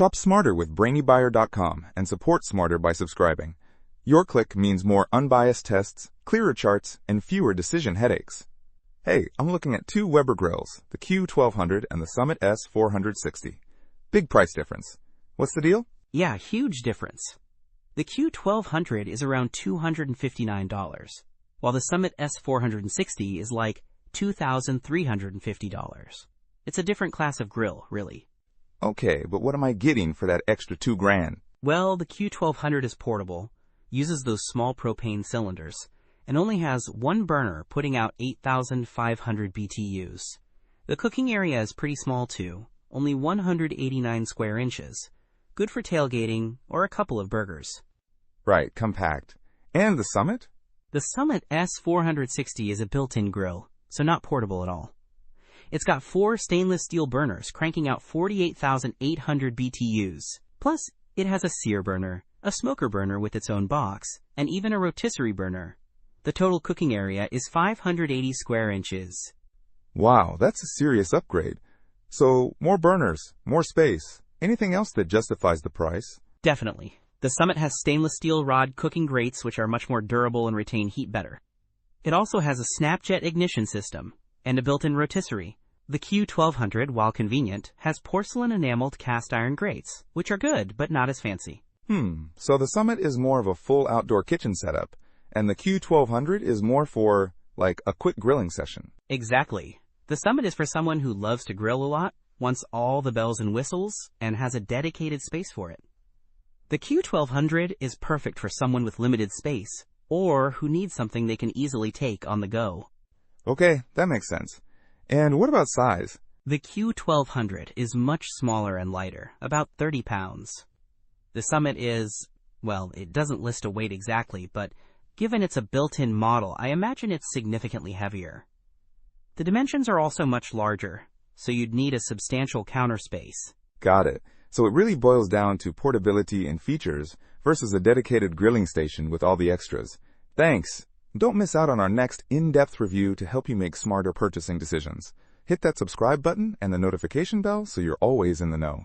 Shop smarter with BrainyBuyer.com and support smarter by subscribing. Your click means more unbiased tests, clearer charts, and fewer decision headaches. Hey, I'm looking at two Weber Grills, the Q1200 and the Summit S-460. Big price difference. What's the deal? Yeah, huge difference. The Q1200 is around $259, while the Summit S-460 is like $2,350. It's a different class of grill, really. Okay, but what am I getting for that extra $2,000? Well, the Q1200 is portable, uses those small propane cylinders, and only has one burner putting out 8,500 BTUs. The cooking area is pretty small too, only 189 square inches. Good for tailgating or a couple of burgers. Right, compact. And the Summit? The Summit S-460 is a built-in grill, so not portable at all. It's got 4 stainless steel burners cranking out 48,800 BTUs. Plus, it has a sear burner, a smoker burner with its own box, and even a rotisserie burner. The total cooking area is 580 square inches. Wow, that's a serious upgrade. So, more burners, more space. Anything else that justifies the price? Definitely. The Summit has stainless steel rod cooking grates which are much more durable and retain heat better. It also has a snapjet ignition system and a built-in rotisserie. The Q1200, while convenient, has porcelain enameled cast iron grates, which are good but not as fancy. So the Summit is more of a full outdoor kitchen setup, and the Q1200 is more for, like, a quick grilling session. Exactly. The Summit is for someone who loves to grill a lot, wants all the bells and whistles, and has a dedicated space for it. The Q1200 is perfect for someone with limited space, or who needs something they can easily take on the go. Okay, that makes sense. And what about size? The Q1200 is much smaller and lighter, about 30 pounds. The Summit is, well, it doesn't list a weight exactly, but given it's a built-in model, I imagine it's significantly heavier. The dimensions are also much larger, so you'd need a substantial counter space. Got it. So it really boils down to portability and features versus a dedicated grilling station with all the extras. Thanks. Don't miss out on our next in-depth review to help you make smarter purchasing decisions. Hit that subscribe button and the notification bell so you're always in the know.